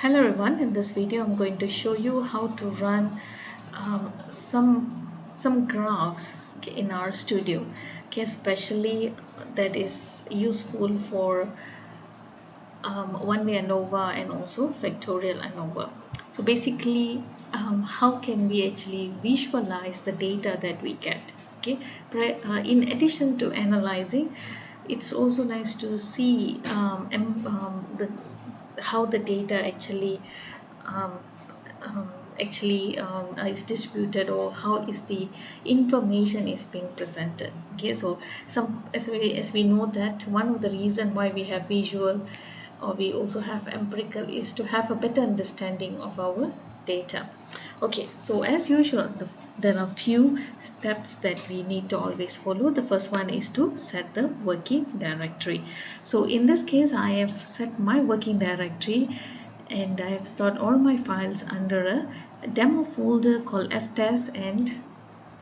Hello everyone, in this video I'm going to show you how to run some graphs, okay, in our studio, okay, especially that is useful for one-way ANOVA and also factorial ANOVA. So basically, how can we actually visualize the data that we get? Okay, in addition to analyzing, it's also nice to see the how the data um, um, is distributed, or how is the information is being presented. Okay, so some as we know that one of the reason why we have visual or we also have empirical is to have a better understanding of our data. Okay, so as usual, there are few steps that we need to always follow. The first one is to set the working directory. So in this case, I have set my working directory and I have stored all my files under a demo folder called ftest, and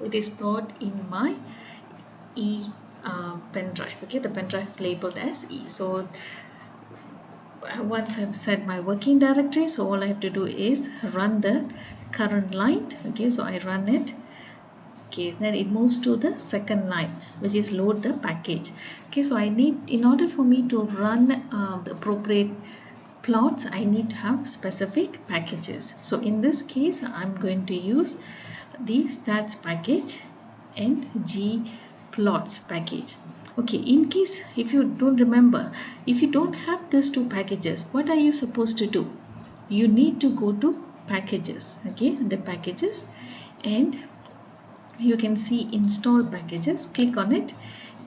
it is stored in my E pen drive. Okay, the pen drive labeled as E. So once I've set my working directory, so all I have to do is run the current line. Okay, so I run it. Okay, then it moves to the second line, which is load the package. Okay, so I need, in order for me to run the appropriate plots, I need to have specific packages. So in this case, I'm going to use the stats package and gplots package. Okay, in case if you don't remember, if you don't have these two packages, what are you supposed to do? You need to go to packages. Okay, the packages, and you can see install packages. Click on it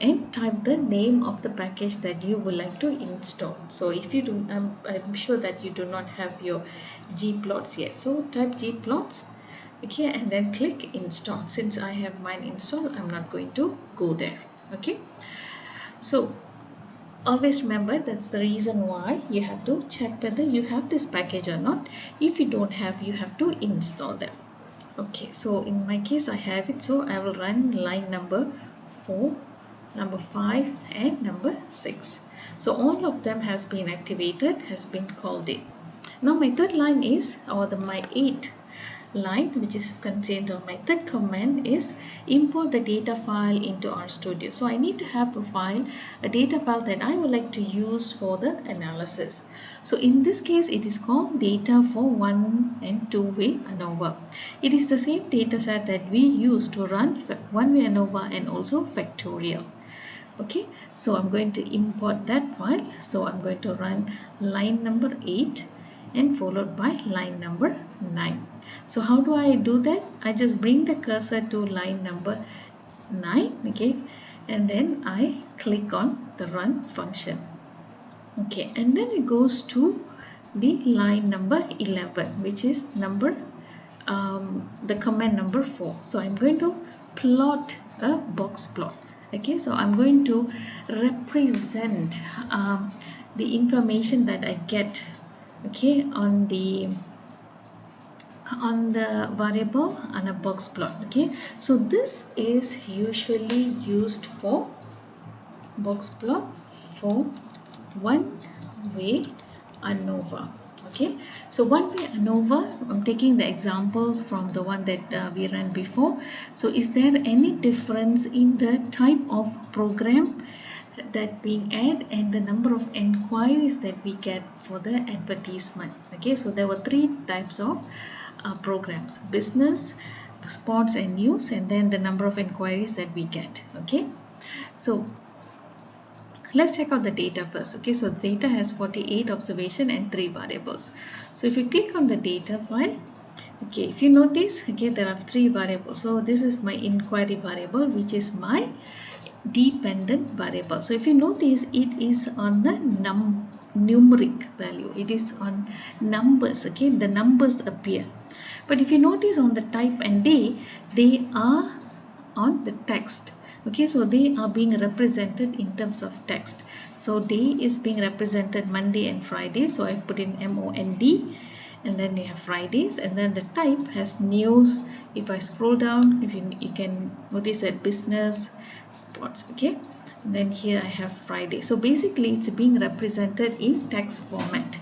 and type the name of the package that you would like to install. So if you do, I'm sure that you do not have your gplots yet, so type gplots. Okay, and then click install. Since I have mine installed, I'm not going to go there. Okay, so always remember, that's the reason why you have to check whether you have this package or not. If you don't have, you have to install them. Okay, so in my case I have it, so I will run line number 4, number 5 and number 6. So all of them has been activated, has been called in. Now my third line is, or my 8th line, which is contained on my third command, is import the data file into RStudio. So I need to have a data file that I would like to use for the analysis. So in this case, it is called data for one and two-way ANOVA. It is the same data set that we use to run one-way ANOVA and also factorial. Okay, so I'm going to import that file. So I'm going to run line number 8 and followed by line number 9. So how do I do that? I just bring the cursor to line number 9, okay, and then I click on the run function. Okay, and then it goes to the line number 11, which is number the command number 4. So I'm going to plot a box plot. Okay, so I'm going to represent the information that I get, okay, on the variable on a box plot. Okay, so this is usually used for box plot for one way ANOVA. Okay, so one way ANOVA, I'm taking the example from the one that we ran before. So is there any difference in the type of program that being added and the number of enquiries that we get for the advertisement? Okay, so there were 3 types of programs: business, sports and news, and then the number of inquiries that we get. Okay, so let's check out the data first. Okay, so data has 48 observation and 3 variables. So if you click on the data file, okay, if you notice, okay, there are 3 variables. So this is my inquiry variable, which is my dependent variable. So if you notice, it is on the numeric value, it is on numbers. Okay, the numbers appear, but if you notice on the type and day, they are on the text. Okay, so they are being represented in terms of text. So day is being represented Monday and Friday, so I put in MOND, and then you have Fridays, and then the type has news. If I scroll down, if you can notice that business, sports. Okay, and then here I have Friday. So basically it's being represented in text format.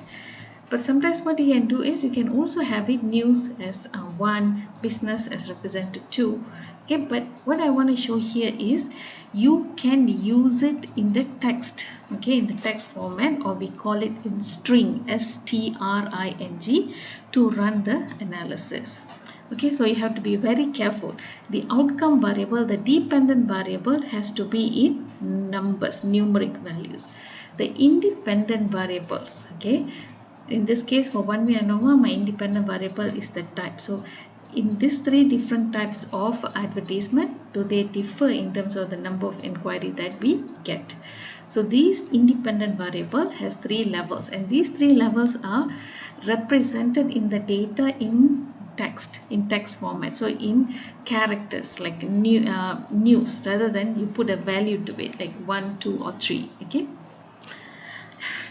But sometimes what you can do is you can also have it news as 1, business as represented 2. Okay, but what I want to show here is you can use it in the text, okay, in the text format, or we call it in string, string, to run the analysis. Okay, so you have to be very careful. The outcome variable, the dependent variable, has to be in numbers, numeric values. The independent variables, okay, in this case for one way ANOVA, my independent variable is the type. So in these 3 different types of advertisement, do they differ in terms of the number of inquiry that we get? So these independent variable has 3 levels, and these 3 levels are represented in the data in text format, so in characters like news, rather than you put a value to it like 1, 2 or 3. Okay,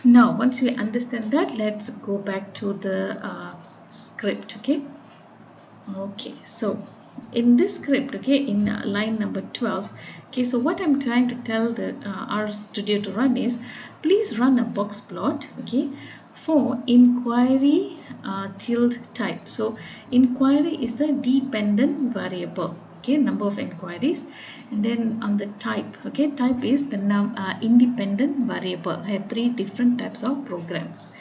now once we understand that, let's go back to the script. Okay, so in this script, okay, in line number 12, okay, so what I'm trying to tell the R Studio to run is, please run a box plot, okay, for inquiry tilde type. So inquiry is the dependent variable, okay, number of inquiries, and then on the type, okay, type is the independent variable. I have 3 different types of programs.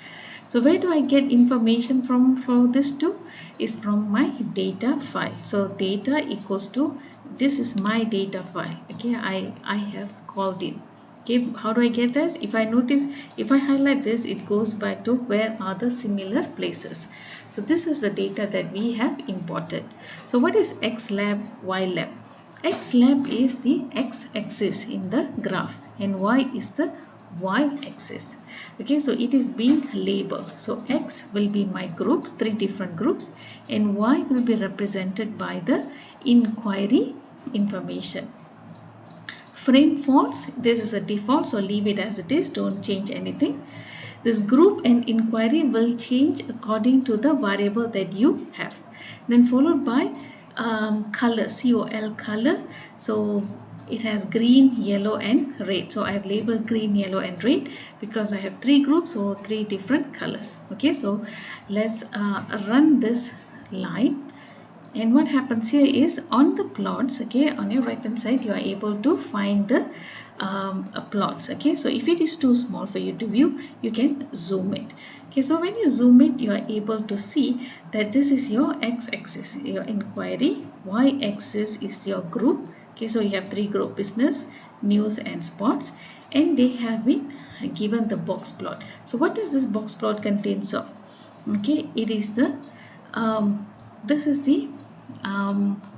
So where do I get information from for this too? Is from my data file. So data equals to, this is my data file. Okay, I have called in. Okay, how do I get this? If I notice, if I highlight this, it goes back to where are the similar places. So this is the data that we have imported. So what is X lab, Y lab? X lab is the x-axis in the graph, and Y is the y-axis. Okay, so it is being labeled. So X will be my groups, 3 different groups, and Y will be represented by the inquiry information. Frame false, this is a default, so leave it as it is, don't change anything. This group and inquiry will change according to the variable that you have. Then followed by color, COL color. So it has green, yellow and red. So I have labeled green, yellow and red because I have 3 groups or 3 different colors. Okay, so let's run this line. And what happens here is, on the plots, okay, on your right hand side, you are able to find the plots. Okay, so if it is too small for you to view, you can zoom it. Okay, so when you zoom it, you are able to see that this is your x-axis, your inquiry, y-axis is your group. Okay, so you have 3 group, business, news and sports, and they have been given the box plot. So what does this box plot contains of? Okay, it is the this is the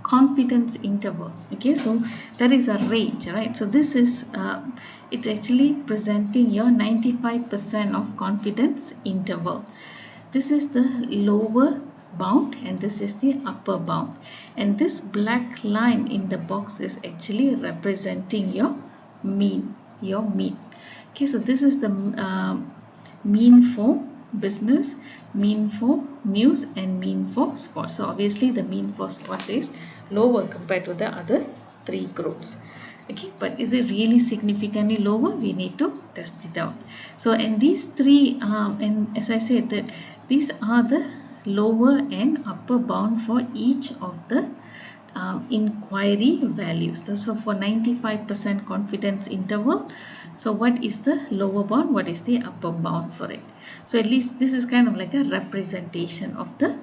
confidence interval. Okay, so that is a range, right? So this is it's actually presenting your 95% of confidence interval. This is the lower bound and this is the upper bound, and this black line in the box is actually representing your mean, Okay, so this is the mean for business, mean for news and mean for sports. So obviously the mean for sports is lower compared to the other 3 groups. Okay, but is it really significantly lower? We need to test it out. So and these 3 and as I said that these are the lower and upper bound for each of the inquiry values. So for 95% confidence interval, so what is the lower bound, what is the upper bound for it? So at least this is kind of like a representation of the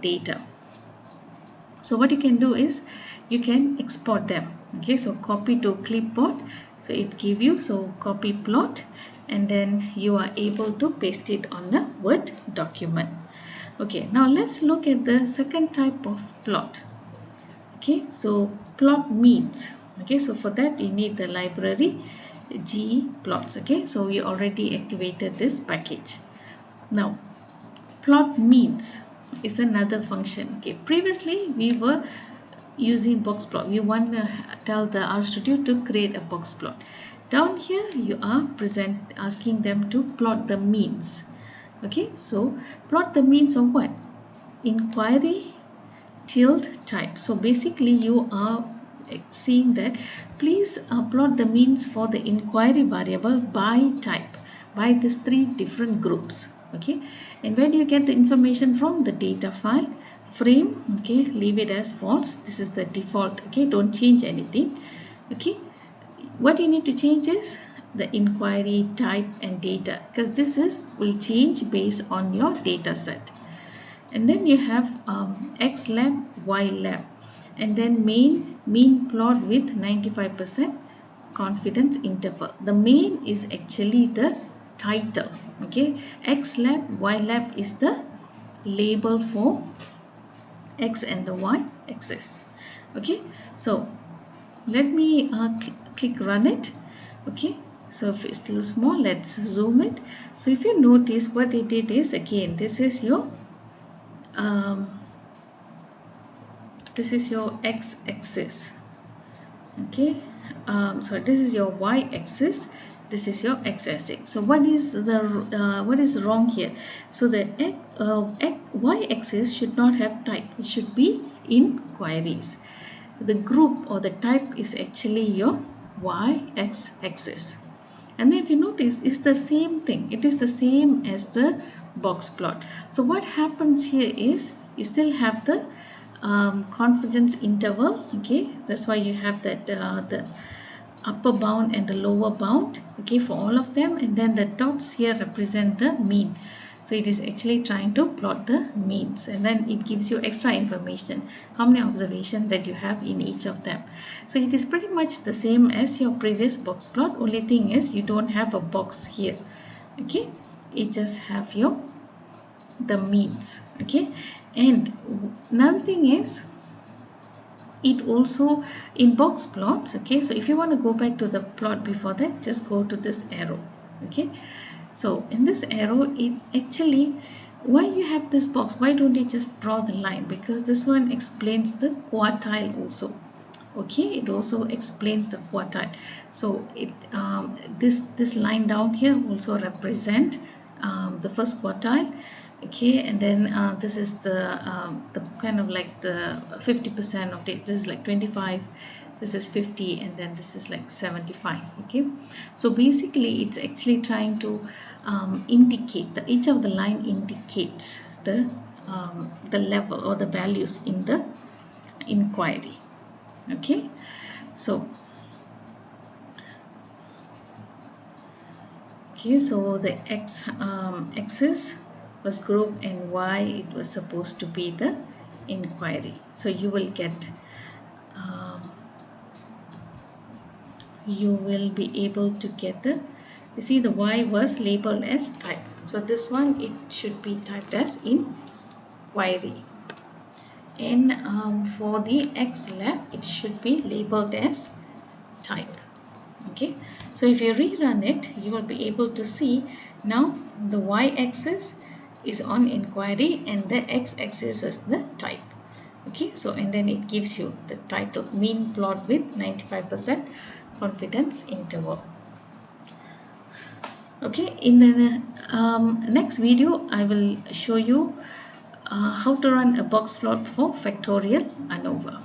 data. So what you can do is you can export them. Okay, so copy to clipboard, so it give you, so copy plot, and then you are able to paste it on the Word document. Okay, now let's look at the second type of plot. Okay, so plot means. Okay, so for that we need the library gplots. Okay, so we already activated this package. Now plot means is another function. Okay, previously we were using box plot. We want to tell the RStudio to create a box plot. Down here you are asking them to plot the means. Okay, so plot the means of what? Inquiry tilde type. So basically you are seeing that please plot the means for the inquiry variable by type, by these 3 different groups. Okay, and where do you get the information from? The data file frame. Okay, leave it as false. This is the default. Okay, don't change anything. Okay, what you need to change is the inquiry type and data, because this is will change based on your data set. And then you have X lab, Y lab, and then mean plot with 95% confidence interval. The main is actually the title. Okay, X lab, Y lab is the label for X and the Y axis. Okay, so let me click run it. Okay, so if it's still small, let's zoom it. So if you notice, what they did is, again, um, this is your x-axis. Okay, so this is your y-axis, this is your x-axis. So what is wrong here? So the y-axis should not have type, it should be inquiries. The group or the type is actually your y-axis. And then if you notice, it's the same thing, it is the same as the box plot. So what happens here is you still have the confidence interval. Okay, that's why you have that the upper bound and the lower bound, okay, for all of them, and then the dots here represent the mean. So it is actually trying to plot the means, and then it gives you extra information, how many observations that you have in each of them. So it is pretty much the same as your previous box plot, only thing is you don't have a box here. Okay, it just have your the means. Okay, and another thing is, it also in box plots. Okay, so if you want to go back to the plot before that, just go to this arrow. Okay, so in this arrow, it actually, why you have this box, why don't you just draw the line? Because this one explains the quartile also. Okay, it also explains the quartile. So it this line down here also represent the first quartile. Okay, and then this is the kind of like the 50% of it. This is like 25, this is 50, and then this is like 75. Okay, so basically it's actually trying to indicate, each of the line indicates the level or the values in the inquiry. Okay, so the axis was group, and y, it was supposed to be the inquiry. So you will get you will be able to get the, you see, the y was labeled as type, so this one, it should be typed as inquiry. And for the X lab, it should be labeled as type. Okay, so if you rerun it, you will be able to see now the y-axis is on inquiry and the x-axis is the type. Okay, so and then it gives you the title, mean plot with 95% confidence interval. Okay, in the next video, I will show you how to run a box plot for factorial ANOVA.